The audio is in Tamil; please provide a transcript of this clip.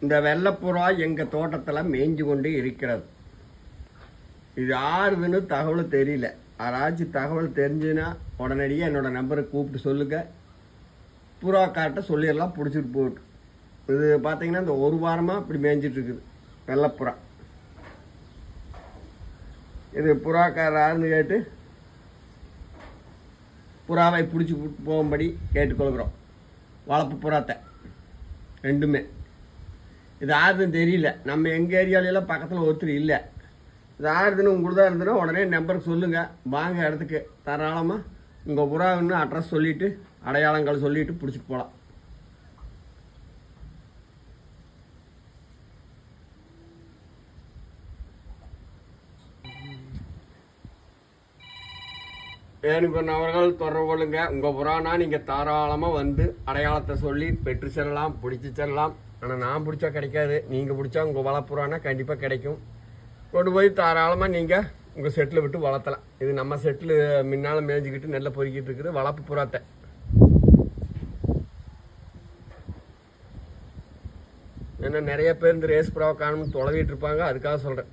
இந்த வெள்ளைப்புறா எங்கள் தோட்டத்தில் மேய்ஞ்சு கொண்டு இருக்கிறது. இது யாருதுன்னு தகவல் தெரியல. யாராச்சும் தகவல் தெரிஞ்சுன்னா உடனடியாக என்னோடய நம்பரை கூப்பிட்டு சொல்லுங்கள். புறா காட்ட சொல்லிடலாம், பிடிச்சிட்டு போட்டு. இது பார்த்தீங்கன்னா இந்த ஒரு வாரமாக இப்படி மேய்ஞ்சிட்ருக்குது வெள்ளைப்புறா. இது புறாக்காரர் யாருன்னு கேட்டு புறாவை பிடிச்சி போகும்படி கேட்டுக்கொள்கிறோம். வளர்ப்பு புறாத்தை ரெண்டுமே. இது யாருதுன்னு தெரியல. நம்ம எங்கள் ஏரியாவிலலாம் பக்கத்தில் ஒருத்தர் இல்லை. இது யாருதுன்னு உங்களுக்கு தான் இருந்ததுன்னா உடனே நம்பருக்கு சொல்லுங்கள். வாங்க இடத்துக்கு தாராளமாக உங்கள் புறாவுன்னு அட்ரஸ் சொல்லிவிட்டு அடையாளங்கள் சொல்லிவிட்டு பிடிச்சிட்டு போகலாம். வேணுங்கிறவர்கள் தொடர்பு கொள்ளுங்க. உங்கள் புறானா நீங்கள் தாராளமாக வந்து அடையாளத்தை சொல்லி பெற்று செல்லலாம், பிடிச்சி செல்லலாம். ஆனால் நான் பிடிச்சா கிடைக்காது. நீங்கள் பிடிச்சா உங்கள் வளர்ப்புறானா கண்டிப்பாக கிடைக்கும். கொண்டு போய் தாராளமாக நீங்கள் உங்கள் செட்டில் விட்டு வளர்த்தலாம். இது நம்ம செட்டில் முன்னால் மேய்ஞ்சிக்கிட்டு நெல்லை பொறுக்கிட்டு இருக்குது வளர்ப்பு புறாத்தை. ஏன்னா நிறைய பேர் இந்த ரேஸ் புறாவை காணும்னு தொலைவிட்டு இருப்பாங்க. அதுக்காக சொல்கிறேன்.